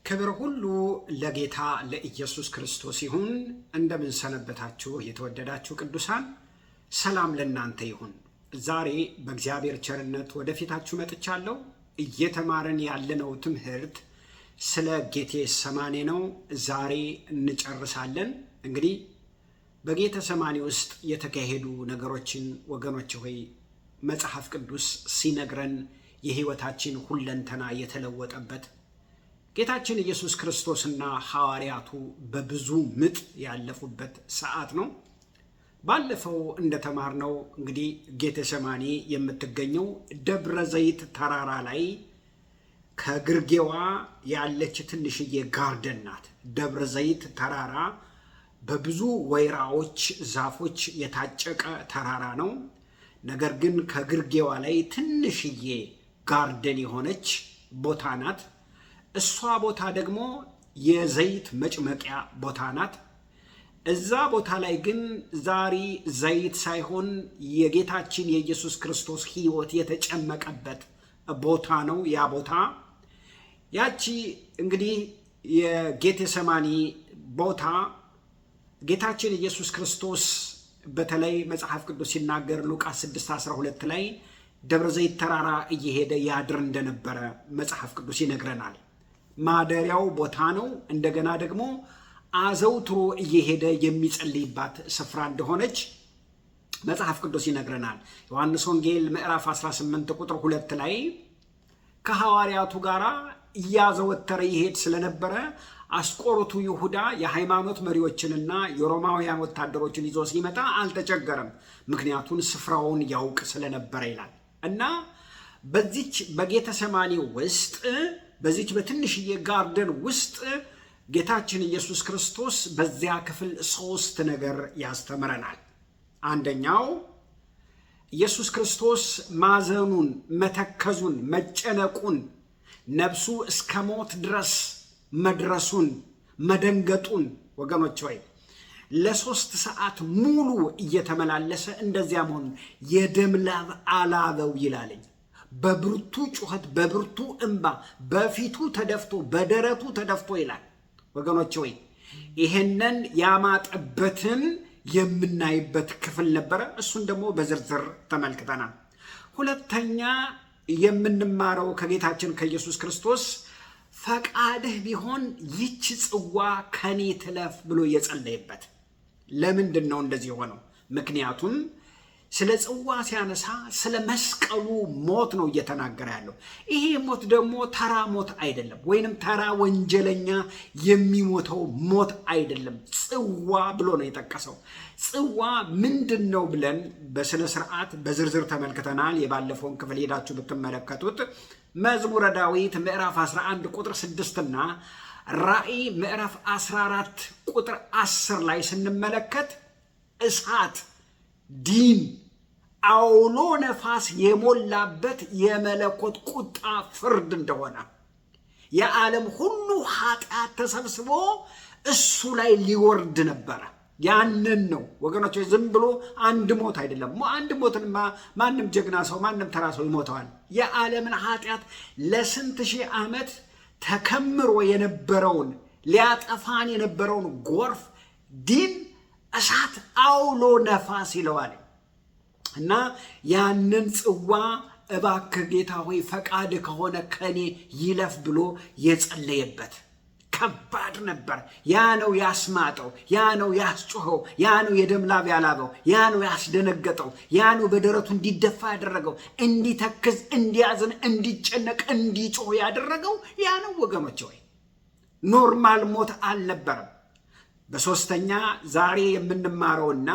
ክብር ሁሉ ለጌታ ለኢየሱስ ክርስቶስ ይሁን። እንደምን ሰነበታችሁ የተወደዳችሁ ቅዱሳን? ሰላም ለእናንተ ይሁን። ዛሬ በእግዚአብሔር ቸርነት ወደፊታችሁ መጥቻለሁ። እየተማርን ያለነው ትምህርት ስለ ጌቴሰማኒ ነው። ዛሬ እንጨርሳለን። እንግዲህ በጌቴሰማኒ ውስጥ የተካሄዱ ነገሮችን ወገኖች ሆይ መጽሐፍ ቅዱስ ሲነግረን የሕይወታችን ሁለንተና የተለወጠበት ጌታችን ኢየሱስ ክርስቶስና ሐዋርያቱ በብዙ ምጥ ያለፉበት ሰዓት ነው። ባለፈው እንደተማርነው እንግዲህ ጌቴሰማኒ የምትገኘው ደብረ ዘይት ተራራ ላይ ከግርጌዋ ያለች ትንሽዬ ጋርደን ናት። ደብረ ዘይት ተራራ በብዙ ወይራዎች ዛፎች የታጨቀ ተራራ ነው። ነገር ግን ከግርጌዋ ላይ ትንሽዬ ጋርደን የሆነች ቦታ ናት። እሷ ቦታ ደግሞ የዘይት መጭመቂያ ቦታ ናት። እዛ ቦታ ላይ ግን ዛሬ ዘይት ሳይሆን የጌታችን የኢየሱስ ክርስቶስ ሕይወት የተጨመቀበት ቦታ ነው። ያ ቦታ ያቺ እንግዲህ የጌቴሰማኒ ቦታ ጌታችን ኢየሱስ ክርስቶስ በተለይ መጽሐፍ ቅዱስ ሲናገር ሉቃስ 6:12 ላይ ደብረ ዘይት ተራራ እየሄደ ያድር እንደነበረ መጽሐፍ ቅዱስ ይነግረናል። ማደሪያው ቦታ ነው። እንደገና ደግሞ አዘውትሮ እየሄደ የሚጸልይባት ስፍራ እንደሆነች መጽሐፍ ቅዱስ ይነግረናል። ዮሐንስ ወንጌል ምዕራፍ 18 ቁጥር 2 ላይ ከሐዋርያቱ ጋር እያዘወተረ ይሄድ ስለነበረ አስቆሮቱ ይሁዳ የሃይማኖት መሪዎችንና የሮማውያን ወታደሮችን ይዞ ሲመጣ አልተቸገረም፣ ምክንያቱም ስፍራውን ያውቅ ስለነበረ ይላል። እና በዚች በጌቴሰማኒ ውስጥ በዚች በትንሽዬ ጋርደን ውስጥ ጌታችን ኢየሱስ ክርስቶስ በዚያ ክፍል 3 ነገር ያስተምረናል። አንደኛው ኢየሱስ ክርስቶስ ማዘኑን፣ መተከዙን፣ መጨነቁን፣ ነፍሱ እስከ ሞት ድረስ መድረሱን፣ መደንገጡን ወገኖች ሆይ ለ3 ሰዓት ሙሉ እየተመላለሰ እንደዚያ መሆኑን የደም ላብ አላበው ይላለኝ። በብርቱ ጩኸት፣ በብርቱ እንባ በፊቱ ተደፍቶ በደረቱ ተደፍቶ ይላል። ወገኖች ሆይ ይሄንን ያማጠበትን የምናይበት ክፍል ነበረ። እሱን ደግሞ በዝርዝር ተመልክተናል። ሁለተኛ የምንማረው ከጌታችን ከኢየሱስ ክርስቶስ ፈቃድህ ቢሆን ይች ጽዋ ከኔ ትለፍ ብሎ የጸለየበት። ለምንድን ነው እንደዚህ ሆነው? ምክንያቱም ስለ ጽዋ ሲያነሳ ስለ መስቀሉ ሞት ነው እየተናገረ ያለው። ይሄ ሞት ደግሞ ተራ ሞት አይደለም፣ ወይንም ተራ ወንጀለኛ የሚሞተው ሞት አይደለም። ጽዋ ብሎ ነው የጠቀሰው። ጽዋ ምንድን ነው ብለን በስነ ስርዓት በዝርዝር ተመልክተናል። የባለፈውን ክፍል ሄዳችሁ ብትመለከቱት መዝሙረ ዳዊት ምዕራፍ 11 ቁጥር 6 እና ራእይ ምዕራፍ 14 ቁጥር 10 ላይ ስንመለከት እሳት፣ ዲን፣ አውሎ ነፋስ የሞላበት የመለኮት ቁጣ ፍርድ እንደሆነ የዓለም ሁሉ ኃጢአት ተሰብስቦ እሱ ላይ ሊወርድ ነበረ። ያንን ነው ወገኖች፣ ዝም ብሎ አንድ ሞት አይደለም። አንድ ሞትን ማንም ጀግና ሰው ማንም ተራ ሰው ይሞተዋል። የዓለምን ኃጢአት ለስንት ሺህ ዓመት ተከምሮ የነበረውን ሊያጠፋን የነበረውን ጎርፍ፣ ዲን፣ እሳት፣ አውሎ ነፋስ ይለዋል። እና ያንን ጽዋ እባክህ ጌታ ሆይ ፈቃድ ከሆነ ከኔ ይለፍ ብሎ የጸለየበት ከባድ ነበር። ያ ነው ያስማጠው፣ ያ ነው ያስጮኸው፣ ያ ነው የደም ላብ ያላበው፣ ያ ነው ያስደነገጠው፣ ያ ነው በደረቱ እንዲደፋ ያደረገው፣ እንዲተክዝ፣ እንዲያዝን፣ እንዲጨነቅ፣ እንዲጮህ ያደረገው ያ ነው ወገኖች ሆይ። ኖርማል ሞት አልነበረም። በሶስተኛ ዛሬ የምንማረውና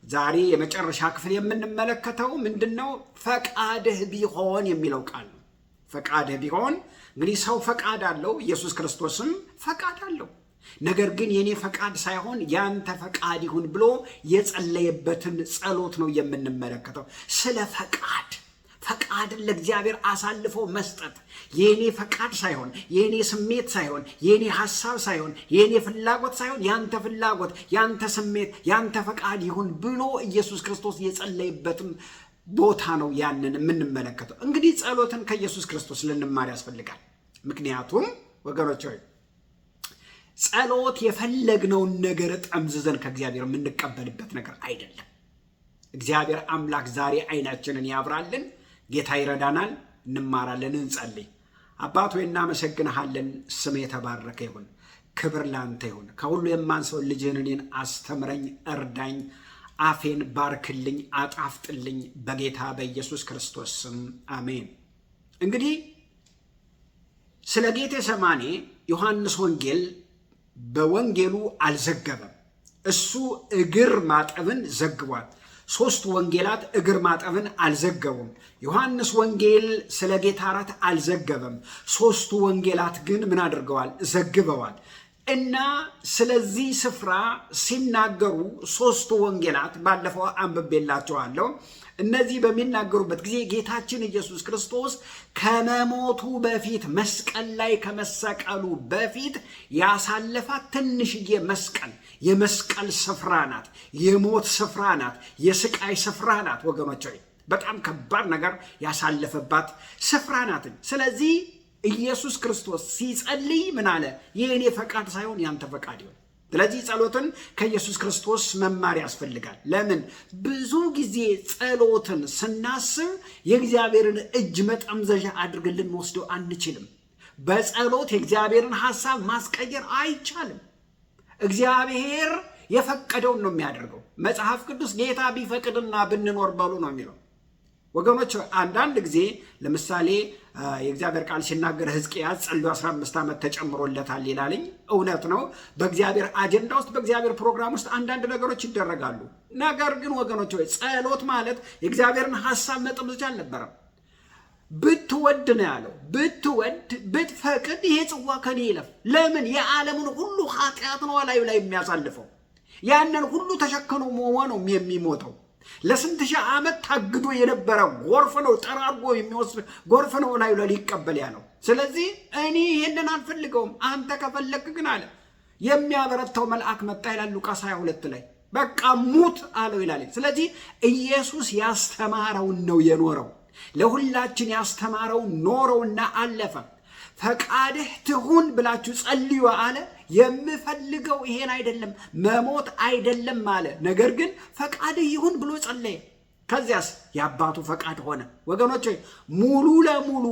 ዛሬ የመጨረሻ ክፍል የምንመለከተው ምንድነው? ፈቃድህ ቢሆን የሚለው ቃል ነው። ፈቃድህ ቢሆን እንግዲህ ሰው ፈቃድ አለው፣ ኢየሱስ ክርስቶስም ፈቃድ አለው። ነገር ግን የኔ ፈቃድ ሳይሆን ያንተ ፈቃድ ይሁን ብሎ የጸለየበትን ጸሎት ነው የምንመለከተው። ስለ ፈቃድን ለእግዚአብሔር አሳልፎ መስጠት፣ የኔ ፈቃድ ሳይሆን፣ የኔ ስሜት ሳይሆን፣ የኔ ሐሳብ ሳይሆን፣ የኔ ፍላጎት ሳይሆን ያንተ ፍላጎት፣ ያንተ ስሜት፣ ያንተ ፈቃድ ይሁን ብሎ ኢየሱስ ክርስቶስ የጸለየበትን ቦታ ነው ያንን የምንመለከተው። እንግዲህ ጸሎትን ከኢየሱስ ክርስቶስ ልንማር ያስፈልጋል። ምክንያቱም ወገኖች ሆይ ጸሎት የፈለግነውን ነገር ጠምዝዘን ከእግዚአብሔር የምንቀበልበት ነገር አይደለም። እግዚአብሔር አምላክ ዛሬ አይናችንን ያብራልን። ጌታ ይረዳናል። እንማራለን፣ እንጸልይ። አባት ሆይ እናመሰግንሃለን። ስም የተባረከ ይሁን። ክብር ላንተ ይሁን። ከሁሉ የማንሰው ልጅህን እኔን አስተምረኝ፣ እርዳኝ፣ አፌን ባርክልኝ፣ አጣፍጥልኝ በጌታ በኢየሱስ ክርስቶስ ስም አሜን። እንግዲህ ስለ ጌቴሰማኒ ዮሐንስ ወንጌል በወንጌሉ አልዘገበም። እሱ እግር ማጠብን ዘግቧል። ሶስቱ ወንጌላት እግር ማጠብን አልዘገቡም። ዮሐንስ ወንጌል ስለ ጌታ እራት አልዘገበም። ሶስቱ ወንጌላት ግን ምን አድርገዋል? ዘግበዋል። እና ስለዚህ ስፍራ ሲናገሩ ሶስቱ ወንጌላት ባለፈው አንብቤላችኋለሁ። እነዚህ በሚናገሩበት ጊዜ ጌታችን ኢየሱስ ክርስቶስ ከመሞቱ በፊት መስቀል ላይ ከመሰቀሉ በፊት ያሳለፋት ትንሽዬ መስቀል የመስቀል ስፍራ ናት። የሞት ስፍራ ናት። የስቃይ ስፍራ ናት። ወገኖች በጣም ከባድ ነገር ያሳለፈባት ስፍራ ናት። ስለዚህ ኢየሱስ ክርስቶስ ሲጸልይ ምን አለ? የእኔ ፈቃድ ሳይሆን ያንተ ፈቃድ ይሁን። ስለዚህ ጸሎትን ከኢየሱስ ክርስቶስ መማር ያስፈልጋል። ለምን? ብዙ ጊዜ ጸሎትን ስናስብ የእግዚአብሔርን እጅ መጠምዘዣ አድርገን ልንወስደው አንችልም። በጸሎት የእግዚአብሔርን ሐሳብ ማስቀየር አይቻልም። እግዚአብሔር የፈቀደውን ነው የሚያደርገው። መጽሐፍ ቅዱስ ጌታ ቢፈቅድና ብንኖር በሉ ነው የሚለው። ወገኖች አንዳንድ ጊዜ ለምሳሌ የእግዚአብሔር ቃል ሲናገር ሕዝቅያስ ጸልዮ 15 ዓመት ተጨምሮለታል ይላልኝ። እውነት ነው። በእግዚአብሔር አጀንዳ ውስጥ በእግዚአብሔር ፕሮግራም ውስጥ አንዳንድ ነገሮች ይደረጋሉ። ነገር ግን ወገኖች ጸሎት ማለት የእግዚአብሔርን ሐሳብ መጠምዘዣ አልነበረም። ብትወድ ነው ያለው። ብትወድ ብትፈቅድ ይሄ ጽዋ ከኔ ይለፍ። ለምን? የዓለምን ሁሉ ኃጢአት ነው ላዩ ላይ የሚያሳልፈው። ያንን ሁሉ ተሸክሞ ነው የሚሞተው። ለስንት ሺህ ዓመት ታግዶ የነበረ ጎርፍ ነው፣ ጠራርጎ የሚወስድ ጎርፍ ነው ላዩ ላይ ሊቀበል ያለው። ስለዚህ እኔ ይሄንን አልፈልገውም፣ አንተ ከፈለክ ግን አለ። የሚያበረታው መልአክ መጣ ይላል ሉቃስ 22 ላይ። በቃ ሙት አለው ይላል። ስለዚህ ኢየሱስ ያስተማረውን ነው የኖረው። ለሁላችን ያስተማረው ኖረውና አለፈ። ፈቃድህ ትሁን ብላችሁ ጸልዩ አለ። የምፈልገው ይሄን አይደለም፣ መሞት አይደለም አለ። ነገር ግን ፈቃድህ ይሁን ብሎ ጸለየ። ከዚያስ የአባቱ ፈቃድ ሆነ። ወገኖች ሙሉ ለሙሉ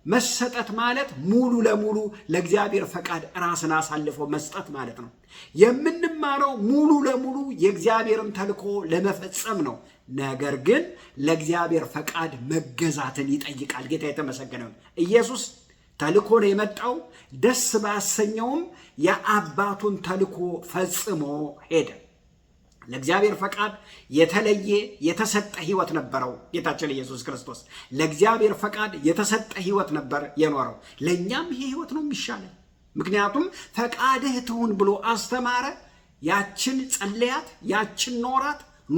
መሰጠት ማለት ሙሉ ለሙሉ ለእግዚአብሔር ፈቃድ ራስን አሳልፎ መስጠት ማለት ነው። የምንማረው ሙሉ ለሙሉ የእግዚአብሔርን ተልኮ ለመፈጸም ነው። ነገር ግን ለእግዚአብሔር ፈቃድ መገዛትን ይጠይቃል። ጌታ የተመሰገነ ይሁን። ኢየሱስ ተልኮ ነው የመጣው። ደስ ባሰኘውም የአባቱን ተልኮ ፈጽሞ ሄደ። ለእግዚአብሔር ፈቃድ የተለየ የተሰጠ ሕይወት ነበረው ጌታችን ኢየሱስ ክርስቶስ። ለእግዚአብሔር ፈቃድ የተሰጠ ሕይወት ነበር የኖረው። ለእኛም ይሄ ሕይወት ነው የሚሻለን። ምክንያቱም ፈቃድህ ትሁን ብሎ አስተማረ። ያችን ጸለያት፣ ያችን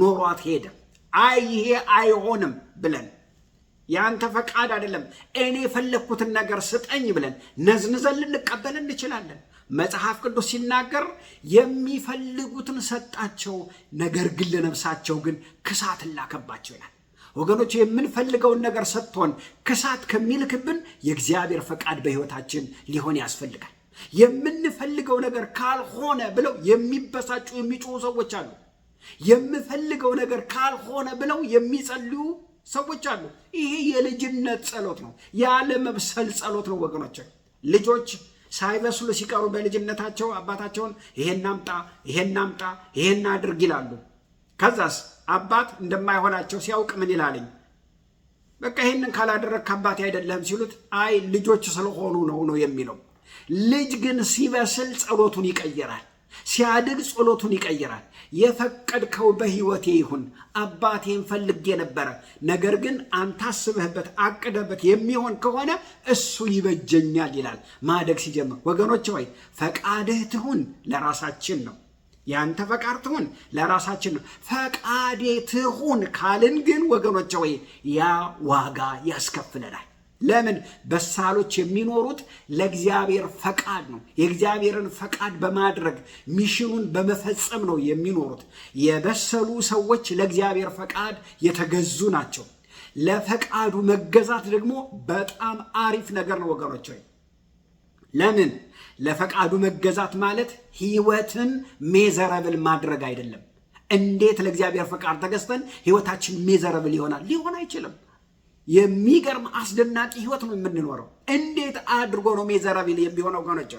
ኖሯት ሄደ። አይ ይሄ አይሆንም ብለን ያንተ ፈቃድ አይደለም እኔ የፈለግኩትን ነገር ስጠኝ ብለን ነዝንዘን ልንቀበል እንችላለን። መጽሐፍ ቅዱስ ሲናገር የሚፈልጉትን ሰጣቸው፣ ነገር ግን ለነፍሳቸው ግን ክሳት ላከባቸው ይላል። ወገኖች የምንፈልገውን ነገር ሰጥቶን ክሳት ከሚልክብን የእግዚአብሔር ፈቃድ በሕይወታችን ሊሆን ያስፈልጋል። የምንፈልገው ነገር ካልሆነ ብለው የሚበሳጩ የሚጮሁ ሰዎች አሉ። የምፈልገው ነገር ካልሆነ ብለው የሚጸልዩ ሰዎች አሉ። ይሄ የልጅነት ጸሎት ነው፣ ያለ መብሰል ጸሎት ነው። ወገኖች ልጆች ሳይበስሉ ሲቀሩ በልጅነታቸው አባታቸውን ይሄን አምጣ፣ ይሄን አምጣ፣ ይሄን አድርግ ይላሉ። ከዛስ አባት እንደማይሆናቸው ሲያውቅ ምን ይላልኝ? በቃ ይሄንን ካላደረግክ አባቴ አይደለህም ሲሉት አይ ልጆች ስለሆኑ ነው የሚለው። ልጅ ግን ሲበስል ጸሎቱን ይቀይራል። ሲያድግ ጸሎቱን ይቀይራል። የፈቀድከው በሕይወቴ ይሁን፣ አባቴን ፈልጌ ነበረ፣ ነገር ግን አንተ አስበህበት አቅደበት የሚሆን ከሆነ እሱ ይበጀኛል ይላል። ማደግ ሲጀምር ወገኖች ሆይ ፈቃድህ ትሁን ለራሳችን ነው። ያንተ ፈቃድ ትሁን ለራሳችን ነው። ፈቃዴ ትሁን ካልን ግን ወገኖች ሆይ ያ ዋጋ ያስከፍለናል። ለምን? በሳሎች የሚኖሩት ለእግዚአብሔር ፈቃድ ነው። የእግዚአብሔርን ፈቃድ በማድረግ ሚሽኑን በመፈጸም ነው የሚኖሩት። የበሰሉ ሰዎች ለእግዚአብሔር ፈቃድ የተገዙ ናቸው። ለፈቃዱ መገዛት ደግሞ በጣም አሪፍ ነገር ነው ወገኖች። ለምን? ለፈቃዱ መገዛት ማለት ህይወትን ሜዘረብል ማድረግ አይደለም። እንዴት ለእግዚአብሔር ፈቃድ ተገዝተን ህይወታችን ሜዘረብል ይሆናል? ሊሆን አይችልም። የሚገርም አስደናቂ ህይወት ነው የምንኖረው። እንዴት አድርጎ ነው ሜዘረብል የሚሆነው? ወገኖች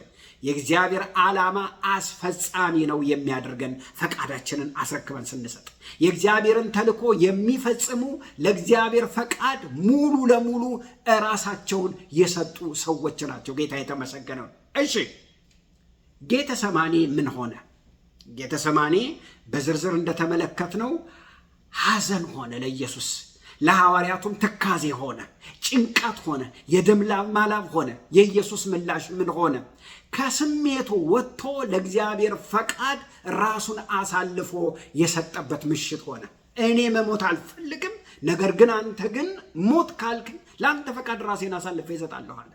የእግዚአብሔር ዓላማ አስፈጻሚ ነው የሚያደርገን ፈቃዳችንን አስረክበን ስንሰጥ። የእግዚአብሔርን ተልእኮ የሚፈጽሙ ለእግዚአብሔር ፈቃድ ሙሉ ለሙሉ ራሳቸውን የሰጡ ሰዎች ናቸው። ጌታ የተመሰገነ ነው። እሺ ጌተሰማኒ ምን ሆነ? ጌተሰማኒ በዝርዝር እንደተመለከትነው ሐዘን ሆነ ለኢየሱስ። ለሐዋርያቱም ትካዜ ሆነ፣ ጭንቀት ሆነ፣ የደም ላብ ማላብ ሆነ። የኢየሱስ ምላሽ ምን ሆነ? ከስሜቱ ወጥቶ ለእግዚአብሔር ፈቃድ ራሱን አሳልፎ የሰጠበት ምሽት ሆነ። እኔ መሞት አልፈልግም፣ ነገር ግን አንተ ግን ሞት ካልክ ለአንተ ፈቃድ ራሴን አሳልፎ ይሰጣለሁ አለ።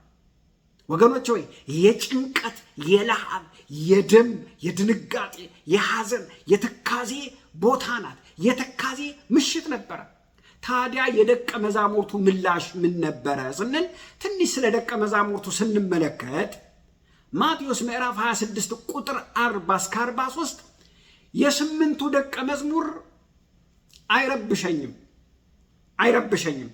ወገኖች ሆይ የጭንቀት፣ የለሃብ፣ የደም፣ የድንጋጤ፣ የሐዘን፣ የትካዜ ቦታ ናት። የትካዜ ምሽት ነበረ። ታዲያ የደቀ መዛሙርቱ ምላሽ ምን ነበረ ስንል ትንሽ ስለ ደቀ መዛሙርቱ ስንመለከት ማቴዎስ ምዕራፍ 26 ቁጥር 40 እስከ 43 የስምንቱ ደቀ መዝሙር አይረብሸኝም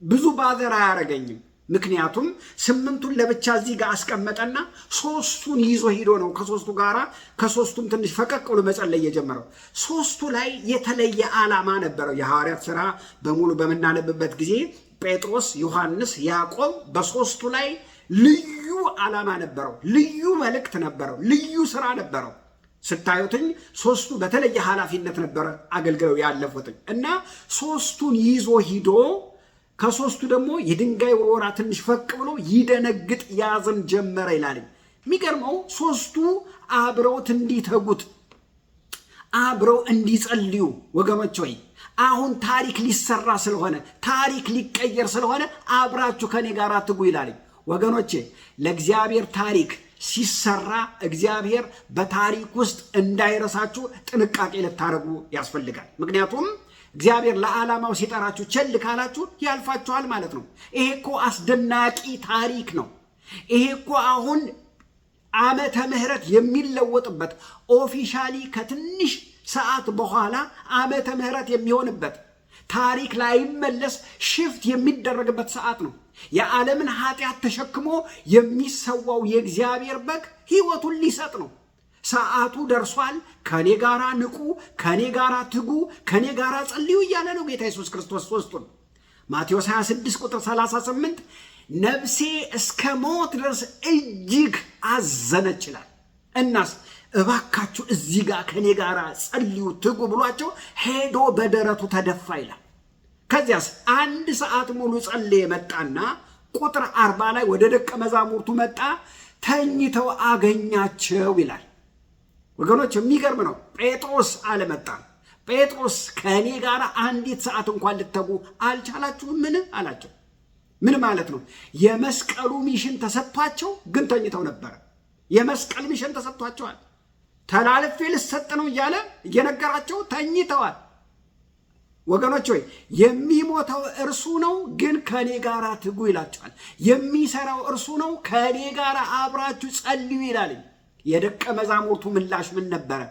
ብዙ ባዘር አያረገኝም። ምክንያቱም ስምንቱን ለብቻ እዚህ ጋር አስቀመጠና ሶስቱን ይዞ ሄዶ ነው ከሶስቱም ትንሽ ፈቀቅ ብሎ መጸለይ የጀመረው። ሶስቱ ላይ የተለየ ዓላማ ነበረው። የሐዋርያት ሥራ በሙሉ በምናነብበት ጊዜ ጴጥሮስ፣ ዮሐንስ፣ ያዕቆብ በሶስቱ ላይ ልዩ ዓላማ ነበረው፣ ልዩ መልእክት ነበረው፣ ልዩ ሥራ ነበረው። ስታዩትኝ ሶስቱ በተለየ ኃላፊነት ነበረ አገልግለው ያለፉትኝ እና ሶስቱን ይዞ ሂዶ ከሶስቱ ደግሞ የድንጋይ ውርወራ ትንሽ ፈቅ ብሎ ይደነግጥ ያዘን ጀመረ ይላል። የሚገርመው ሶስቱ አብረውት እንዲተጉት አብረው እንዲጸልዩ ወገኖች ሆይ አሁን ታሪክ ሊሰራ ስለሆነ ታሪክ ሊቀየር ስለሆነ አብራችሁ ከኔ ጋር ትጉ ይላል። ወገኖቼ ለእግዚአብሔር ታሪክ ሲሰራ እግዚአብሔር በታሪክ ውስጥ እንዳይረሳችሁ ጥንቃቄ ልታደርጉ ያስፈልጋል። ምክንያቱም እግዚአብሔር ለዓላማው ሲጠራችሁ ቸል ካላችሁ ያልፋችኋል ማለት ነው። ይሄ እኮ አስደናቂ ታሪክ ነው። ይሄ እኮ አሁን ዓመተ ምህረት የሚለወጥበት ኦፊሻሊ ከትንሽ ሰዓት በኋላ ዓመተ ምህረት የሚሆንበት ታሪክ ላይመለስ ሽፍት የሚደረግበት ሰዓት ነው። የዓለምን ኃጢአት ተሸክሞ የሚሰዋው የእግዚአብሔር በግ ሕይወቱን ሊሰጥ ነው። ሰዓቱ ደርሷል። ከኔ ጋራ ንቁ፣ ከኔ ጋራ ትጉ፣ ከኔ ጋራ ጸልዩ እያለ ነው ጌታ ኢየሱስ ክርስቶስ ሶስቱን። ማቴዎስ 26 ቁጥር 38 ነፍሴ እስከ ሞት ድረስ እጅግ አዘነች ይላል። እናስ እባካችሁ እዚህ ጋር ከኔ ጋራ ጸልዩ ትጉ ብሏቸው ሄዶ በደረቱ ተደፋ ይላል። ከዚያስ 1 ሰዓት ሙሉ ጸለየ መጣና ቁጥር 40 ላይ ወደ ደቀ መዛሙርቱ መጣ፣ ተኝተው አገኛቸው ይላል። ወገኖች የሚገርም ነው። ጴጥሮስ አልመጣም። ጴጥሮስ ከኔ ጋር 1 ሰዓት እንኳን ልትተጉ አልቻላችሁም? ምን አላቸው? ምን ማለት ነው? የመስቀሉ ሚሽን ተሰጥቷቸው ግን ተኝተው ነበረ። የመስቀል ሚሽን ተሰጥቷቸዋል። ተላልፌ ልሰጥ ነው እያለ እየነገራቸው ተኝተዋል። ወገኖች ሆይ የሚሞተው እርሱ ነው፣ ግን ከኔ ጋር ትጉ ይላቸዋል። የሚሰራው እርሱ ነው፣ ከኔ ጋር አብራችሁ ጸልዩ ይላል። የደቀ መዛሙርቱ ምላሽ ምን ነበረ?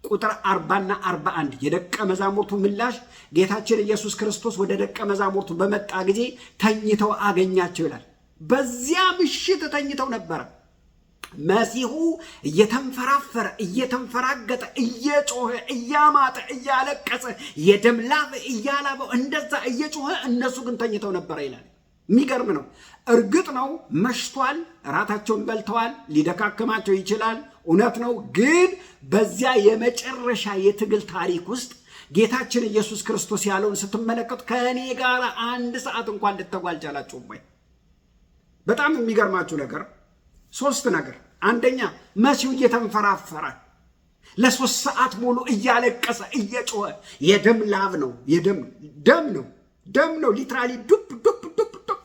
ቁጥር 40ና 41 የደቀ መዛሙርቱ ምላሽ ጌታችን ኢየሱስ ክርስቶስ ወደ ደቀ መዛሙርቱ በመጣ ጊዜ ተኝተው አገኛቸው ይላል። በዚያ ምሽት ተኝተው ነበረ። መሲሁ እየተንፈራፈረ እየተንፈራገጠ እየጮኸ እያማጠ እያለቀሰ የደም ላብ እያላበው እንደዛ እየጮኸ እነሱ ግን ተኝተው ነበረ ይላል። የሚገርም ነው። እርግጥ ነው መሽቷል፣ እራታቸውን በልተዋል፣ ሊደካከማቸው ይችላል፣ እውነት ነው። ግን በዚያ የመጨረሻ የትግል ታሪክ ውስጥ ጌታችን ኢየሱስ ክርስቶስ ያለውን ስትመለከቱ ከእኔ ጋር 1 ሰዓት እንኳን ልትተጉ አልቻላችሁም ወይ? በጣም የሚገርማችሁ ነገር 3 ነገር። አንደኛ መሲሁ እየተንፈራፈረ ለ3 ሰዓት ሙሉ እያለቀሰ እየጮኸ የደም ላብ ነው፣ ደም ነው ሊትራሊ ዱብ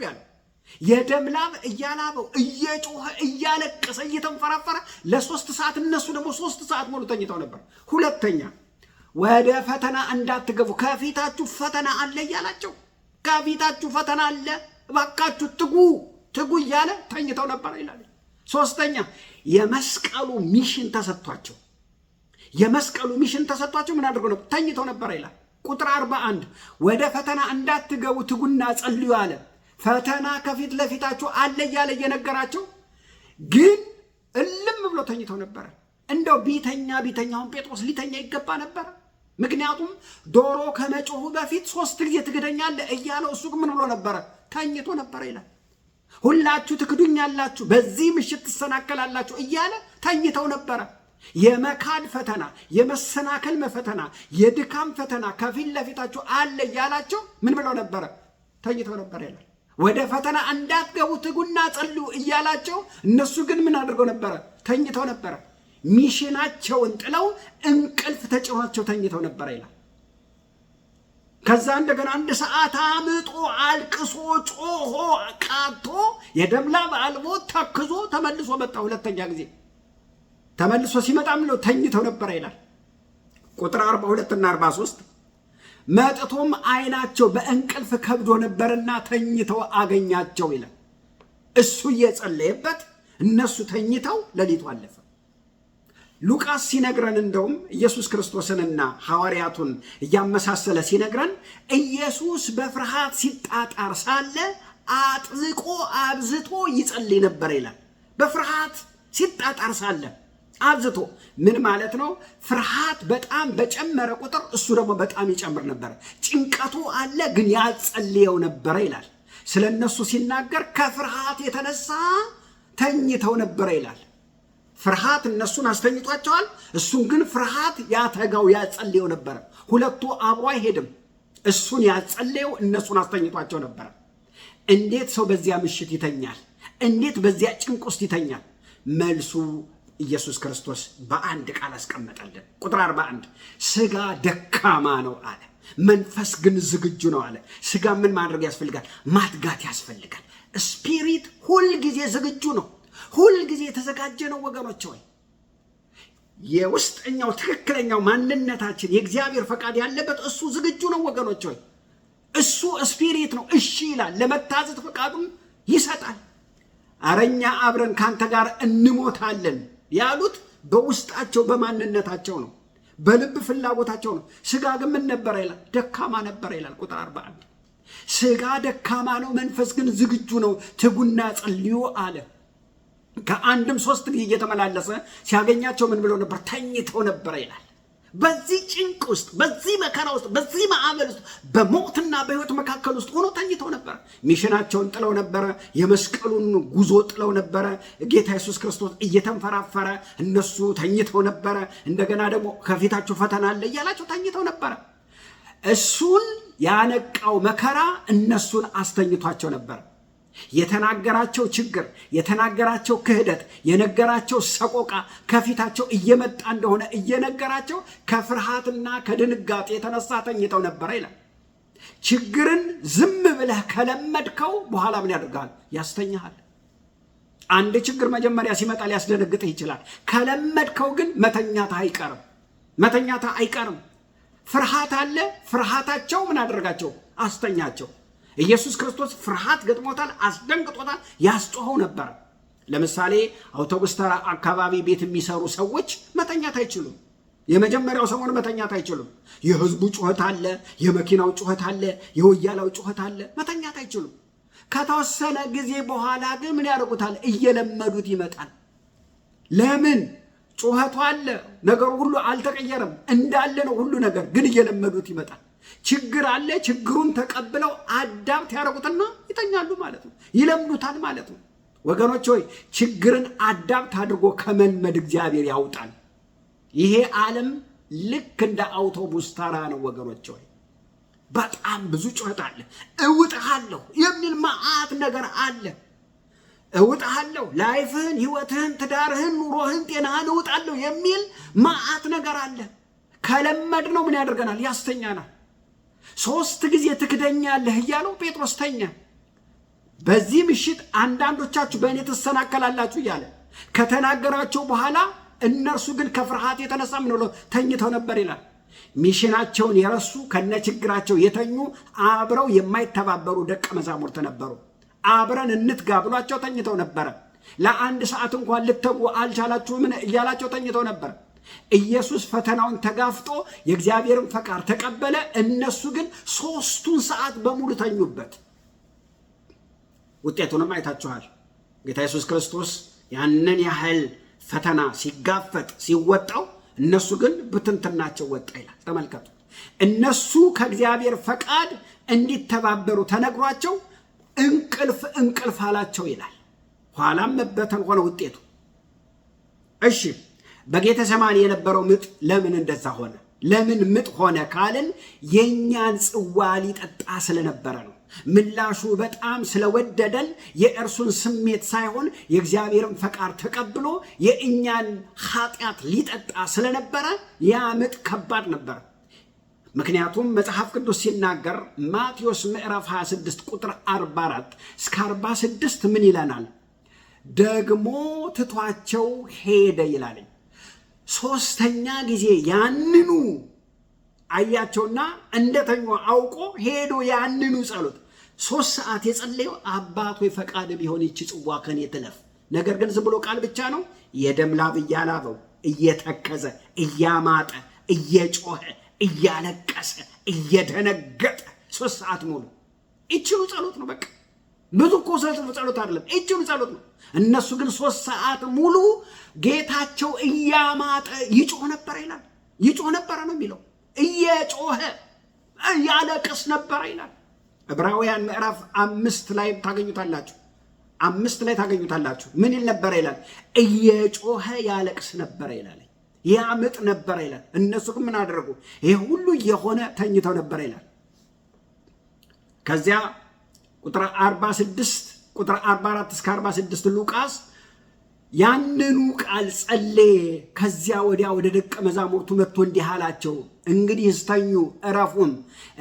ያለ የደም ላብ እያላበው እየጮኸ እያለቀሰ እየተንፈራፈረ ለ3 ሰዓት፣ እነሱ ደግሞ 3 ሰዓት ሙሉ ተኝተው ነበር። ሁለተኛ ወደ ፈተና እንዳትገቡ ከፊታችሁ ፈተና አለ እያላቸው፣ ከፊታችሁ ፈተና አለ እባካችሁ ትጉ እያለ ተኝተው ነበር ይላል። ሶስተኛ የመስቀሉ ሚሽን ተሰጥቷቸው ምን አድርገው ነበር? ተኝተው ነበር ይላል። ቁጥር 41 ወደ ፈተና እንዳትገቡ ትጉና ጸልዩ አለ። ፈተና ከፊት ለፊታችሁ አለ እያለ እየነገራቸው ግን እልም ብሎ ተኝተው ነበረ። እንደው ቢተኛውን ጴጥሮስ ሊተኛ ይገባ ነበር። ምክንያቱም ዶሮ ከመጮሁ በፊት 3 ጊዜ ትክደኛለህ እያለው እሱ ምን ብሎ ነበረ? ተኝቶ ነበረ ይላል። ሁላችሁ ትክዱኛላችሁ፣ በዚህ ምሽት ትሰናከላላችሁ እያለ ተኝተው ነበረ። የመካድ ፈተና፣ የመሰናከል ፈተና፣ የድካም ፈተና ከፊት ለፊታችሁ አለ እያላቸው ምን ብለው ነበረ? ተኝተው ነበረ ይላል። ወደ ፈተና እንዳትገቡ ትጉና ጸልዩ እያላቸው እነሱ ግን ምን አድርገው ነበረ? ተኝተው ነበረ። ሚሽናቸውን ጥለው እንቅልፍ ተጭኗቸው ተኝተው ነበረ ይላል። ከዛ እንደገና 1 ሰዓት አምጦ አልቅሶ ጮሆ ቃቶ የደም ላብ አልቦ ተክዞ ተመልሶ መጣ። ሁለተኛ ጊዜ ተመልሶ ሲመጣ ምነው ተኝተው ነበረ ይላል። ቁጥር 42 እና 43 መጥቶም አይናቸው በእንቅልፍ ከብዶ ነበርና ተኝተው አገኛቸው ይላል። እሱ እየጸለየበት እነሱ ተኝተው ሌሊቱ አለፈ። ሉቃስ ሲነግረን እንደውም ኢየሱስ ክርስቶስንና ሐዋርያቱን እያመሳሰለ ሲነግረን ኢየሱስ በፍርሃት ሲጣጣር ሳለ አጥብቆ አብዝቶ ይጸልይ ነበር ይላል። በፍርሃት ሲጣጣር ሳለ አብዝቶ ምን ማለት ነው? ፍርሃት በጣም በጨመረ ቁጥር እሱ ደግሞ በጣም ይጨምር ነበር። ጭንቀቱ አለ ግን ያጸልየው ነበር ይላል። ስለ እነሱ ሲናገር ከፍርሃት የተነሳ ተኝተው ነበር ይላል። ፍርሃት እነሱን አስተኝቷቸዋል። እሱን ግን ፍርሃት ያተጋው ያጸልየው ነበር። ሁለቱ አብሮ አይሄድም። እሱን ያጸልየው እነሱን አስተኝቷቸው ነበር። እንዴት ሰው በዚያ ምሽት ይተኛል? እንዴት በዚያ ጭንቅ ውስጥ ይተኛል? መልሱ ኢየሱስ ክርስቶስ በአንድ ቃል አስቀመጠልን። ቁጥር 41 ስጋ ደካማ ነው አለ፣ መንፈስ ግን ዝግጁ ነው አለ። ስጋ ምን ማድረግ ያስፈልጋል? ማትጋት ያስፈልጋል። ስፒሪት ሁልጊዜ ዝግጁ ነው፣ ሁልጊዜ የተዘጋጀ ነው። ወገኖች ሆይ የውስጠኛው ትክክለኛው ማንነታችን የእግዚአብሔር ፈቃድ ያለበት እሱ ዝግጁ ነው። ወገኖች ሆይ እሱ ስፒሪት ነው። እሺ ይላል፣ ለመታዘዝ ፈቃዱን ይሰጣል። አረኛ አብረን ካንተ ጋር እንሞታለን ያሉት በውስጣቸው በማንነታቸው ነው፣ በልብ ፍላጎታቸው ነው። ስጋ ግን ምን ነበረ ይላል? ደካማ ነበረ ይላል። ቁጥር 41 ስጋ ደካማ ነው፣ መንፈስ ግን ዝግጁ ነው። ትጉና ጸልዩ አለ። ከአንድም 3 ጊዜ እየተመላለሰ ሲያገኛቸው ምን ብለው ነበር? ተኝተው ነበረ ይላል። በዚህ ጭንቅ ውስጥ፣ በዚህ መከራ ውስጥ፣ በዚህ ማዕበል ውስጥ፣ በሞትና በሕይወት መካከል ውስጥ ሆኖ ተኝተው ነበረ። ሚሽናቸውን ጥለው ነበረ። የመስቀሉን ጉዞ ጥለው ነበረ። ጌታ ኢየሱስ ክርስቶስ እየተንፈራፈረ እነሱ ተኝተው ነበረ። እንደገና ደግሞ ከፊታቸው ፈተና አለ እያላቸው ተኝተው ነበረ። እሱን ያነቃው መከራ እነሱን አስተኝቷቸው ነበር። የተናገራቸው ችግር፣ የተናገራቸው ክህደት፣ የነገራቸው ሰቆቃ ከፊታቸው እየመጣ እንደሆነ እየነገራቸው ከፍርሃትና ከድንጋጤ የተነሳ ተኝተው ነበረ ይላል። ችግርን ዝም ብለህ ከለመድከው በኋላ ምን ያደርጋል? ያስተኛሃል። አንድ ችግር መጀመሪያ ሲመጣ ሊያስደነግጥህ ይችላል። ከለመድከው ግን መተኛታ አይቀርም። ፍርሃት አለ። ፍርሃታቸው ምን አደረጋቸው? አስተኛቸው። ኢየሱስ ክርስቶስ ፍርሃት ገጥሞታል፣ አስደንግጦታል፣ ያስጮኸው ነበር። ለምሳሌ አውቶቡስ ተራ አካባቢ ቤት የሚሰሩ ሰዎች መተኛት አይችሉም። የመጀመሪያው ሰሞን መተኛት አይችሉም። የህዝቡ ጩኸት አለ፣ የመኪናው ጩኸት አለ፣ የወያላው ጩኸት አለ። መተኛት አይችሉም። ከተወሰነ ጊዜ በኋላ ግን ምን ያደርጉታል? እየለመዱት ይመጣል። ለምን? ጩኸቱ አለ፣ ነገሩ ሁሉ አልተቀየረም፣ እንዳለ ነው ሁሉ ነገር፣ ግን እየለመዱት ይመጣል። ችግር አለ፣ ችግሩን ተቀብለው አዳምት ያደርጉትና ይተኛሉ ማለት ነው፣ ይለምዱታል ማለት ነው። ወገኖች ሆይ ችግርን አዳምት አድርጎ ከመልመድ እግዚአብሔር ያውጣል። ይሄ ዓለም ልክ እንደ አውቶቡስ ተራ ነው። ወገኖች ሆይ በጣም ብዙ ጩኸት አለ። እውጥሃለሁ የሚል መዓት ነገር አለ። እውጥሃለሁ፣ ላይፍህን፣ ህይወትህን፣ ትዳርህን፣ ኑሮህን፣ ጤናህን እውጣለሁ የሚል መዓት ነገር አለ። ከለመድ ነው ምን ያደርገናል? ያስተኛናል። 3 ጊዜ ትክደኛለህ እያለው ጴጥሮስ ተኛ። በዚህ ምሽት አንዳንዶቻችሁ በእኔ ትሰናከላላችሁ እያለ ከተናገራቸው በኋላ እነርሱ ግን ከፍርሃት የተነሳ ምን ብለው ተኝተው ነበር ይላል። ሚሽናቸውን የረሱ ከነችግራቸው የተኙ አብረው የማይተባበሩ ደቀ መዛሙርት ነበሩ። አብረን እንትጋ ብሏቸው ተኝተው ነበረ። ለአንድ ሰዓት እንኳን ልትተጉ አልቻላችሁም እያላቸው ተኝተው ነበር። ኢየሱስ ፈተናውን ተጋፍጦ የእግዚአብሔርን ፈቃድ ተቀበለ። እነሱ ግን 3 ሰዓት በሙሉ ተኙበት። ውጤቱንም አይታችኋል። ጌታ ኢየሱስ ክርስቶስ ያንን ያህል ፈተና ሲጋፈጥ ሲወጣው፣ እነሱ ግን ብትንትናቸው ወጣ ይላል። ተመልከቱ። እነሱ ከእግዚአብሔር ፈቃድ እንዲተባበሩ ተነግሯቸው እንቅልፍ አላቸው ይላል። ኋላም መበተን ሆነ ውጤቱ። እሺ በጌተሰማኒ የነበረው ምጥ ለምን እንደዛ ሆነ? ለምን ምጥ ሆነ ካልን የኛን ጽዋ ሊጠጣ ስለነበረ ነው። ምላሹ በጣም ስለወደደን የእርሱን ስሜት ሳይሆን የእግዚአብሔርን ፈቃድ ተቀብሎ የእኛን ኃጢአት ሊጠጣ ስለነበረ ያ ምጥ ከባድ ነበር። ምክንያቱም መጽሐፍ ቅዱስ ሲናገር ማቴዎስ ምዕራፍ 26 ቁጥር 44 እስከ 46 ምን ይለናል? ደግሞ ትቷቸው ሄደ ይላል። 3ኛ ጊዜ ያንኑ አያቸውና እንደተኙ አውቆ ሄዶ ያንኑ ጸሎት 3 ሰዓት የጸለየው አባት ሆይ ፈቃድ ቢሆን ይቺ ጽዋ ከኔ ትለፍ። ነገር ግን ዝም ብሎ ቃል ብቻ ነው። የደም ላብ እያላበው እየተከዘ እያማጠ እየጮኸ እያለቀሰ እየደነገጠ 3 ሰዓት ሙሉ ይችሉ ጸሎት ነው። በቃ ብዙ እኮ ጸሎት አይደለም፣ ይችሉ ጸሎት ነው። እነሱ ግን 3 ሰዓት ሙሉ ጌታቸው እያማጠ ይጮህ ነበር ይላል። ይጮህ ነበር ነው የሚለው። እየጮኸ ያለቅስ ነበር ይላል። ዕብራውያን ምዕራፍ 5 ላይ ታገኙታላችሁ። 5 ላይ ታገኙታላችሁ። ምን ይል ነበር ይላል? እየጮኸ ያለቅስ ነበር ይላል። ያምጥ ነበር ይላል። እነሱ ግን ምን አደረጉ? ይሄ ሁሉ የሆነ ተኝተው ነበር ይላል። ከዚያ ቁጥር 46 ቁጥር 44 እስከ 46 ሉቃስ ያንኑ ቃል ጸለየ። ከዚያ ወዲያ ወደ ደቀ መዛሙርቱ መጥቶ እንዲህ አላቸው፣ እንግዲህ ስተኙ እረፉም፣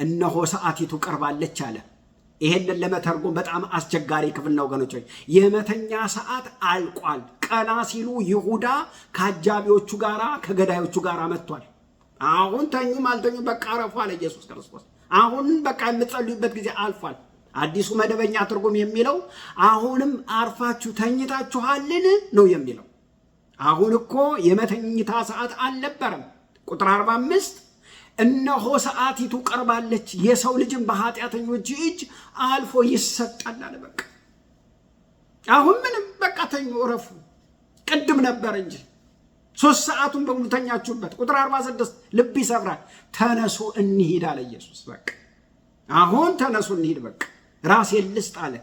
እነሆ ሰዓቲቱ ቀርባለች አለ። ይሄንን ለመተርጎም በጣም አስቸጋሪ ክፍል ነው ወገኖች። የመተኛ ሰዓት አልቋል። ቀና ሲሉ ይሁዳ ከአጃቢዎቹ ጋራ ከገዳዮቹ ጋራ መጥቷል። አሁን ተኙም አልተኙም በቃ አረፉ አለ ኢየሱስ ክርስቶስ። አሁን በቃ የምትጸልዩበት ጊዜ አልፏል። አዲሱ መደበኛ ትርጉም የሚለው አሁንም አርፋችሁ ተኝታችኋልን ነው የሚለው። አሁን እኮ የመተኝታ ሰዓት አልነበረም። ቁጥር 45 እነሆ ሰዓቲቱ ቀርባለች፣ የሰው ልጅም በኃጢአተኞች እጅ አልፎ ይሰጣል አለ። በቃ አሁን ምንም በቃ ተኙ እረፉ። ቅድም ነበር እንጂ 3 ሰዓቱን በሙሉ ተኛችሁበት። ቁጥር 46 ልብ ይሰብራል። ተነሱ እንሂድ አለ ኢየሱስ። በቃ አሁን ተነሱ እንሂድ፣ በቃ ራሴን ልስጥ አለ።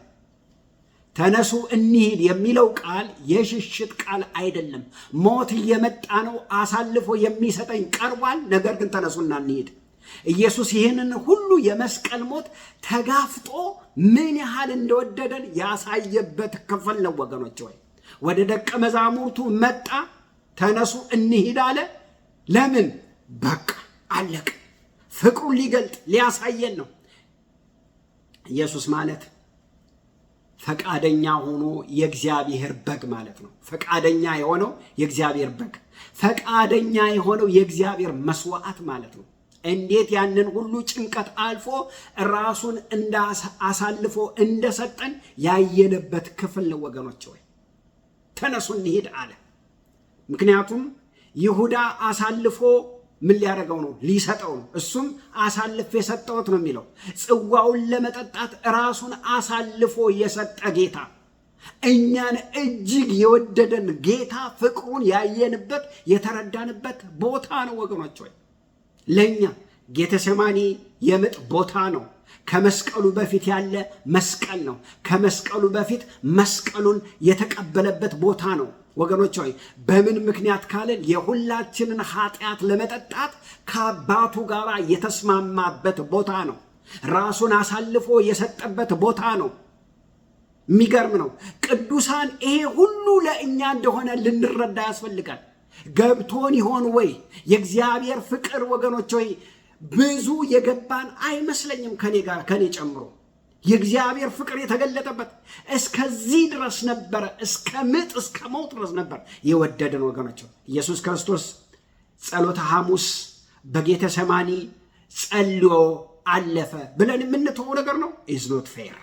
ተነሱ እንሂድ የሚለው ቃል የሽሽት ቃል አይደለም። ሞት እየመጣ ነው፣ አሳልፎ የሚሰጠኝ ቀርቧል፣ ነገር ግን ተነሱና እንሂድ። ኢየሱስ ይህንን ሁሉ የመስቀል ሞት ተጋፍጦ ምን ያህል እንደወደደን ያሳየበት ክፍል ነው ወገኖች። ወይ ወደ ደቀ መዛሙርቱ መጣ፣ ተነሱ እንሂድ አለ። ለምን? በቃ አለቀ። ፍቅሩን ሊገልጥ ሊያሳየን ነው። ኢየሱስ ማለት ፈቃደኛ ሆኖ የእግዚአብሔር በግ ማለት ነው። ፈቃደኛ የሆነው የእግዚአብሔር በግ፣ ፈቃደኛ የሆነው የእግዚአብሔር መስዋዕት ማለት ነው። እንዴት ያንን ሁሉ ጭንቀት አልፎ ራሱን አሳልፎ እንደሰጠን ያየነበት ክፍል ነው ወገኖች። ወይ ተነሱ እንሂድ አለ። ምክንያቱም ይሁዳ አሳልፎ ምን ሊያደርገው ነው? ሊሰጠው ነው። እሱም አሳልፎ የሰጠውት ነው የሚለው። ጽዋውን ለመጠጣት ራሱን አሳልፎ የሰጠ ጌታ፣ እኛን እጅግ የወደደን ጌታ፣ ፍቅሩን ያየንበት የተረዳንበት ቦታ ነው ወገኖች። ወይ ለኛ ጌተሰማኒ የምጥ ቦታ ነው። ከመስቀሉ በፊት ያለ መስቀል ነው። ከመስቀሉ በፊት መስቀሉን የተቀበለበት ቦታ ነው ወገኖች። ሆይ በምን ምክንያት ካለን የሁላችንን ኃጢአት ለመጠጣት ከአባቱ ጋር የተስማማበት ቦታ ነው። ራሱን አሳልፎ የሰጠበት ቦታ ነው። የሚገርም ነው። ቅዱሳን ይሄ ሁሉ ለእኛ እንደሆነ ልንረዳ ያስፈልጋል። ገብቶን ይሆን ወይ? የእግዚአብሔር ፍቅር ወገኖች ሆይ ብዙ የገባን አይመስለኝም። ከኔ ጨምሮ የእግዚአብሔር ፍቅር የተገለጠበት እስከዚህ ድረስ ነበረ። እስከ ምጥ እስከ ሞት ድረስ ነበር የወደደን ወገኖች። ኢየሱስ ክርስቶስ ጸሎተ ሐሙስ በጌተሰማኒ ጸልዮ አለፈ ብለን የምንተወው ነገር ነው። ኢዝ ኖት ፌር።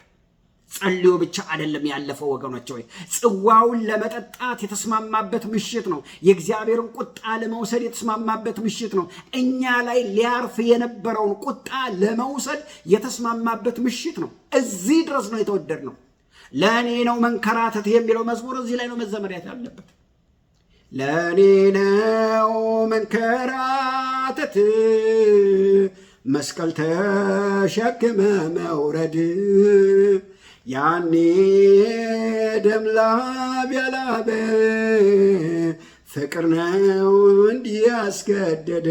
ጸልዮ ብቻ አይደለም ያለፈው ወገኖች ሆይ፣ ጽዋውን ለመጠጣት የተስማማበት ምሽት ነው። የእግዚአብሔርን ቁጣ ለመውሰድ የተስማማበት ምሽት ነው። እኛ ላይ ሊያርፍ የነበረውን ቁጣ ለመውሰድ የተስማማበት ምሽት ነው። እዚህ ድረስ ነው የተወደድነው። ለእኔ ነው መንከራተት የሚለው መዝሙር እዚህ ላይ ነው መዘመሪያት ያለበት። ለእኔ ነው መንከራተት መስቀል ተሸክመ መውረድ፣ ያኔ ደም ላብ ያላበ ፍቅር ነው እንዲህ ያስገደደ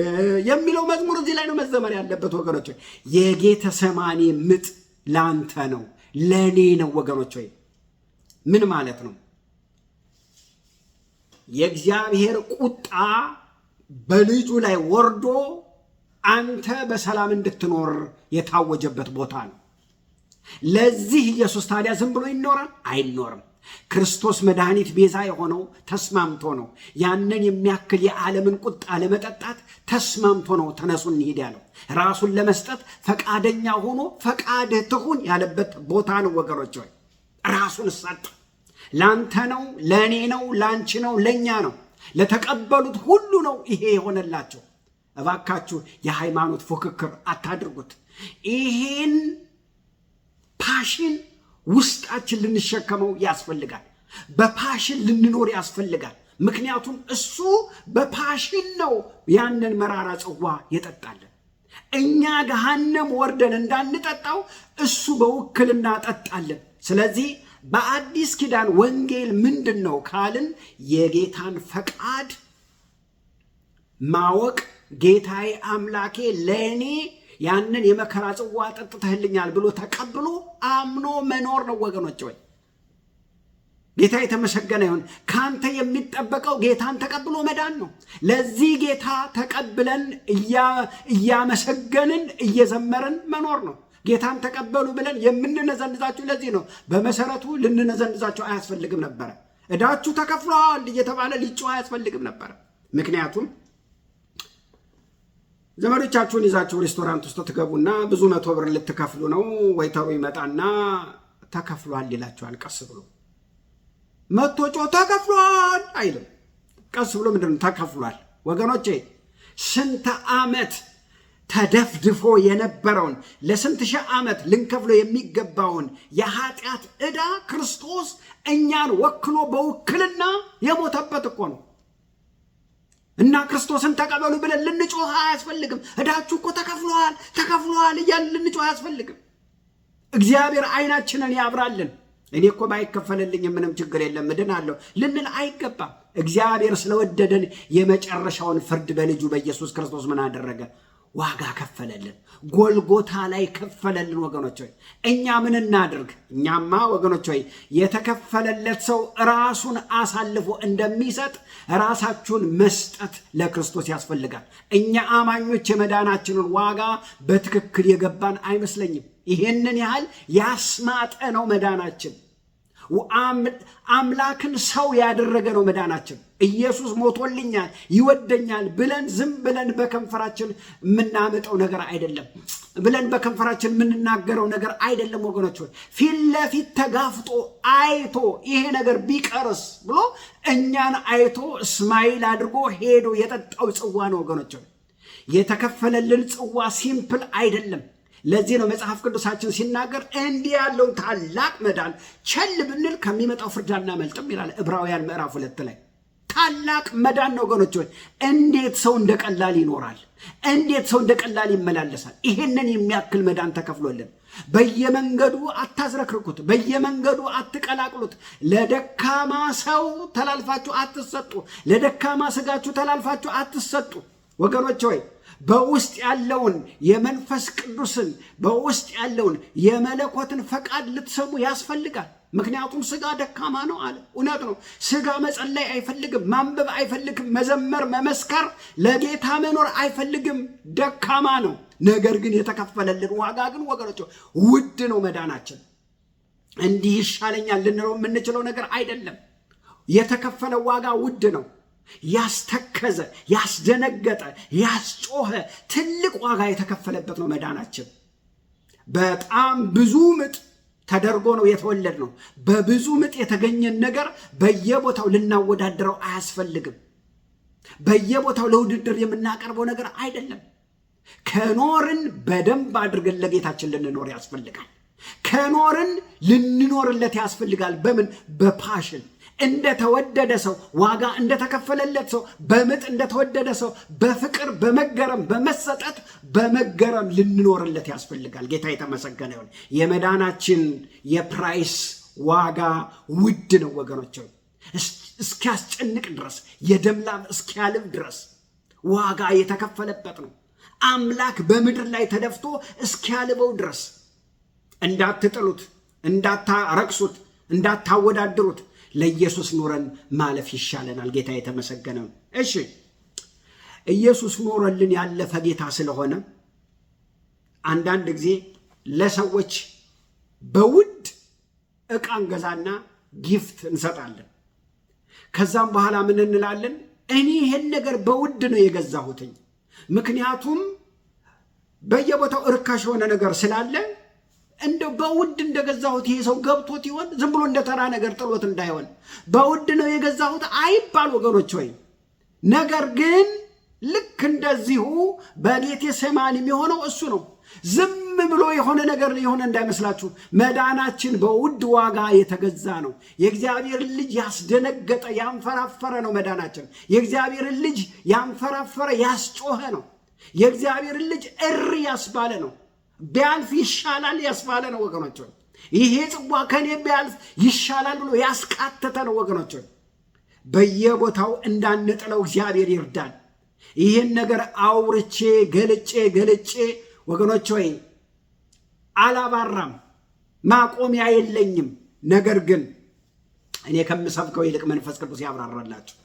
የሚለው መዝሙር እዚህ ላይ ነው መዘመር ያለበት ወገኖች። የጌተሰማኒ ምጥ ላንተ ነው ለእኔ ነው ወገኖች። ምን ማለት ነው? የእግዚአብሔር ቁጣ በልጁ ላይ ወርዶ አንተ በሰላም እንድትኖር የታወጀበት ቦታ ነው። ለዚህ ኢየሱስ ታዲያ ዝም ብሎ ይኖራል? አይኖርም። ክርስቶስ መድኃኒት ቤዛ የሆነው ተስማምቶ ነው። ያንን የሚያክል የዓለምን ቁጣ ለመጠጣት ተስማምቶ ነው ተነሱ እንሂድ ያለው። ራሱን ለመስጠት ፈቃደኛ ሆኖ ፈቃድህ ትሁን ያለበት ቦታ ነው ወገኖች ሆይ። ራሱን ሰጠ። ላንተ ነው፣ ለእኔ ነው፣ ላንቺ ነው፣ ለእኛ ነው። ለተቀበሉት ሁሉ ነው ይሄ የሆነላቸው። እባካችሁ የሃይማኖት ፉክክር አታድርጉት። ይሄን ፓሽን ውስጣችን ልንሸከመው ያስፈልጋል። በፓሽን ልንኖር ያስፈልጋል። ምክንያቱም እሱ በፓሽን ነው ያንን መራራ ጽዋ የጠጣልን። እኛ ገሃነም ወርደን እንዳንጠጣው እሱ በውክልና ጠጣልን። ስለዚህ በአዲስ ኪዳን ወንጌል ምንድን ነው ካልን የጌታን ፈቃድ ማወቅ፣ ጌታዬ አምላኬ ለእኔ ያንን የመከራ ጽዋ ጠጥተህልኛል ብሎ ተቀብሎ አምኖ መኖር ነው ወገኖች ሆይ። ጌታ የተመሰገነ ይሁን። ካንተ የሚጠበቀው ጌታን ተቀብሎ መዳን ነው። ለዚህ ጌታ ተቀብለን እያመሰገንን እየዘመርን መኖር ነው። ጌታን ተቀበሉ ብለን የምንነዘንዛችሁ ለዚህ ነው። በመሰረቱ ልንነዘንዛችሁ አያስፈልግም ነበረ። ዕዳችሁ ተከፍሏል እየተባለ ሊጮህ አያስፈልግም ነበረ። ምክንያቱም ዘመዶቻችሁን ይዛችሁ ሬስቶራንት ውስጥ ትገቡና ብዙ 100 ብር ልትከፍሉ ነው። ወይተሩ ይመጣና ተከፍሏል ይላችኋል። ቀስ ብሎ መቶ ጮህ ተከፍሏል አይልም። ቀስ ብሎ ምንድነው ተከፍሏል? ወገኖቼ ስንት ዓመት ተደፍድፎ የነበረውን ለስንት ሺህ ዓመት ልንከፍሎ የሚገባውን የኃጢአት ዕዳ ክርስቶስ እኛን ወክሎ በውክልና የሞተበት እኮ ነው። እና ክርስቶስን ተቀበሉ ብለን ልንጮህ አያስፈልግም። ዕዳችሁ እኮ ተከፍሏል እያልን ልንጮህ አያስፈልግም። እግዚአብሔር ዓይናችንን ያብራልን። እኔ እኮ ባይከፈልልኝ ምንም ችግር የለም እድናለሁ ልንል አይገባም። እግዚአብሔር ስለወደደን የመጨረሻውን ፍርድ በልጁ በኢየሱስ ክርስቶስ ምን አደረገ? ዋጋ ከፈለልን። ጎልጎታ ላይ ከፈለልን። ወገኖች ሆይ እኛ ምን እናድርግ? እኛማ ወገኖች ሆይ የተከፈለለት ሰው ራሱን አሳልፎ እንደሚሰጥ ራሳችሁን መስጠት ለክርስቶስ ያስፈልጋል። እኛ አማኞች የመዳናችንን ዋጋ በትክክል የገባን አይመስለኝም። ይሄንን ያህል ያስማጠ ነው መዳናችን። አምላክን ሰው ያደረገ ነው መዳናችን። ኢየሱስ ሞቶልኛል ይወደኛል ብለን ዝም ብለን በከንፈራችን የምናመጣው ነገር አይደለም፣ ብለን በከንፈራችን የምንናገረው ነገር አይደለም። ወገኖች ሆይ ፊት ለፊት ተጋፍጦ አይቶ ይሄ ነገር ቢቀርስ ብሎ እኛን አይቶ እስማኤል አድርጎ ሄዶ የጠጣው ጽዋ ነው። ወገኖች ሆይ የተከፈለልን ጽዋ ሲምፕል አይደለም። ለዚህ ነው መጽሐፍ ቅዱሳችን ሲናገር እንዲህ ያለውን ታላቅ መዳን ቸል ብንል ከሚመጣው ፍርድ አናመልጥም ይላል ዕብራውያን ምዕራፍ 2 ላይ። ታላቅ መዳን ነው ወገኖች ሆይ። እንዴት ሰው እንደቀላል ይኖራል? እንዴት ሰው እንደቀላል ይመላለሳል? ይሄንን የሚያክል መዳን ተከፍሎልን በየመንገዱ አታዝረክርኩት፣ በየመንገዱ አትቀላቅሉት። ለደካማ ሰው ተላልፋችሁ አትሰጡ፣ ለደካማ ስጋችሁ ተላልፋችሁ አትሰጡ። ወገኖች ሆይ በውስጥ ያለውን የመንፈስ ቅዱስን በውስጥ ያለውን የመለኮትን ፈቃድ ልትሰሙ ያስፈልጋል። ምክንያቱም ስጋ ደካማ ነው አለ። እውነት ነው። ስጋ መጸለይ አይፈልግም፣ ማንበብ አይፈልግም፣ መዘመር መመስከር፣ ለጌታ መኖር አይፈልግም። ደካማ ነው። ነገር ግን የተከፈለልን ዋጋ ግን ወገኖች ውድ ነው። መዳናችን እንዲህ ይሻለኛል ልንለው የምንችለው ነገር አይደለም። የተከፈለ ዋጋ ውድ ነው። ያስተከዘ፣ ያስደነገጠ፣ ያስጮኸ ትልቅ ዋጋ የተከፈለበት ነው መዳናችን። በጣም ብዙ ምጥ ተደርጎ ነው የተወለድነው። በብዙ ምጥ የተገኘን ነገር በየቦታው ልናወዳድረው አያስፈልግም። በየቦታው ለውድድር የምናቀርበው ነገር አይደለም። ከኖርን በደንብ አድርገን ለጌታችን ልንኖር ያስፈልጋል። ከኖርን ልንኖርለት ያስፈልጋል። በምን? በፓሽን እንደተወደደ ሰው፣ ዋጋ እንደተከፈለለት ሰው፣ በምጥ እንደተወደደ ሰው፣ በፍቅር በመገረም በመሰጠት በመገረም ልንኖርለት ያስፈልጋል። ጌታ የተመሰገነ ይሁን። የመዳናችን የፕራይስ ዋጋ ውድ ነው ወገኖች። እስኪያስጨንቅ ድረስ የደም ላብ እስኪያልብ ድረስ ዋጋ የተከፈለበት ነው። አምላክ በምድር ላይ ተደፍቶ እስኪያልበው ድረስ እንዳትጥሉት፣ እንዳታረክሱት፣ እንዳታወዳድሩት ለኢየሱስ ኖረን ማለፍ ይሻለናል። ጌታ የተመሰገነ። እሺ ኢየሱስ ኖረልን ያለፈ ጌታ ስለሆነ አንዳንድ ጊዜ ለሰዎች በውድ ዕቃ እንገዛና ጊፍት እንሰጣለን። ከዛም በኋላ ምን እንላለን? እኔ ይሄን ነገር በውድ ነው የገዛሁትኝ፣ ምክንያቱም በየቦታው እርካሽ የሆነ ነገር ስላለ እንደው በውድ እንደገዛሁት ይሄ ሰው ገብቶት ይሆን? ዝም ብሎ እንደተራ ነገር ጥሎት እንዳይሆን በውድ ነው የገዛሁት አይባል ወገኖች ወይ። ነገር ግን ልክ እንደዚሁ በጌቴሴማኒ የሚሆነው እሱ ነው። ዝም ብሎ የሆነ ነገር የሆነ እንዳይመስላችሁ። መዳናችን በውድ ዋጋ የተገዛ ነው። የእግዚአብሔር ልጅ ያስደነገጠ ያንፈራፈረ ነው መዳናችን። የእግዚአብሔር ልጅ ያንፈራፈረ ያስጮኸ ነው። የእግዚአብሔር ልጅ እሪ ያስባለ ነው። ቢያልፍ ይሻላል ያስባለ ነው ወገኖች። ይሄ ጽዋ ከኔ ቢያልፍ ይሻላል ብሎ ያስቃተተ ነው ወገኖች። በየቦታው እንዳንጥለው እግዚአብሔር ይርዳል። ይህን ነገር አውርቼ ገልጬ ወገኖች ወይ አላባራም፣ ማቆሚያ የለኝም። ነገር ግን እኔ ከምሰብከው ይልቅ መንፈስ ቅዱስ ያብራራላችሁ።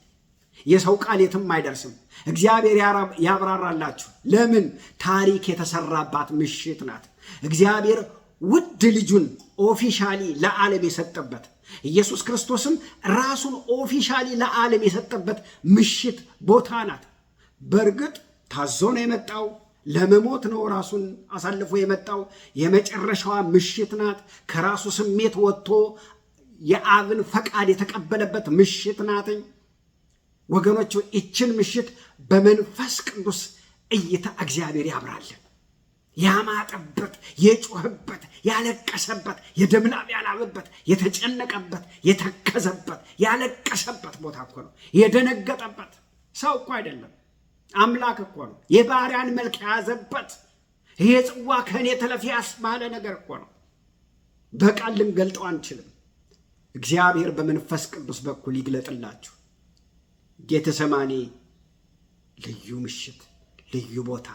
የሰው ቃል የትም አይደርስም። እግዚአብሔር ያብራራላችሁ። ለምን? ታሪክ የተሰራባት ምሽት ናት። እግዚአብሔር ውድ ልጁን ኦፊሻሊ ለዓለም የሰጠበት፣ ኢየሱስ ክርስቶስም ራሱን ኦፊሻሊ ለዓለም የሰጠበት ምሽት ቦታ ናት። በእርግጥ ታዞ ነው የመጣው፣ ለመሞት ነው ራሱን አሳልፎ የመጣው። የመጨረሻዋ ምሽት ናት። ከራሱ ስሜት ወጥቶ የአብን ፈቃድ የተቀበለበት ምሽት ናትኝ። ወገኖቹ ይችን ምሽት በመንፈስ ቅዱስ እይታ እግዚአብሔር ያብራልን። ያማጠበት፣ የጮህበት፣ ያለቀሰበት፣ የደም ላብ ያላበበት፣ የተጨነቀበት፣ የተከዘበት፣ ያለቀሰበት ቦታ እኮ ነው። የደነገጠበት ሰው እኮ አይደለም፣ አምላክ እኮ ነው። የባሪያን መልክ የያዘበት፣ ይሄ ጽዋ ከእኔ ተለፍ ያስባለ ነገር እኮ ነው። በቃል ልንገልጠው አንችልም። እግዚአብሔር በመንፈስ ቅዱስ በኩል ይግለጥላችሁ። ጌቴሴማኒ ልዩ ምሽት፣ ልዩ ቦታ፣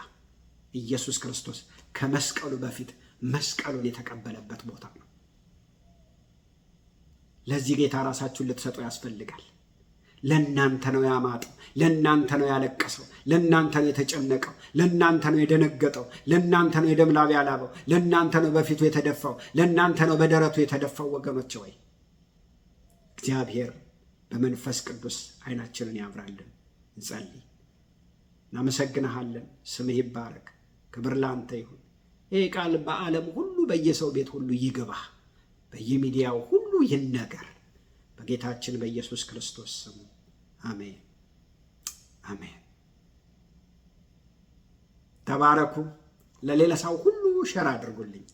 ኢየሱስ ክርስቶስ ከመስቀሉ በፊት መስቀሉን የተቀበለበት ቦታ ነው። ለዚህ ጌታ ራሳችሁን ልትሰጡ ያስፈልጋል። ለእናንተ ነው ያማጠው፣ ለእናንተ ነው ያለቀሰው፣ ለእናንተ ነው የተጨነቀው፣ ለእናንተ ነው የደነገጠው፣ ለእናንተ ነው የደም ላብ ያላበው፣ ለእናንተ ነው በፊቱ የተደፋው፣ ለእናንተ ነው በደረቱ የተደፋው። ወገኖች ወይ እግዚአብሔር በመንፈስ ቅዱስ ዓይናችንን ያብራልን። እንጸልይ። እናመሰግንሃለን። ስምህ ይባረክ። ክብር ላንተ ይሁን። ይህ ቃል በዓለም ሁሉ በየሰው ቤት ሁሉ ይግባ፣ በየሚዲያው ሁሉ ይነገር። በጌታችን በኢየሱስ ክርስቶስ ስም አሜን፣ አሜን። ተባረኩ። ለሌላ ሰው ሁሉ ሸር አድርጉልኝ።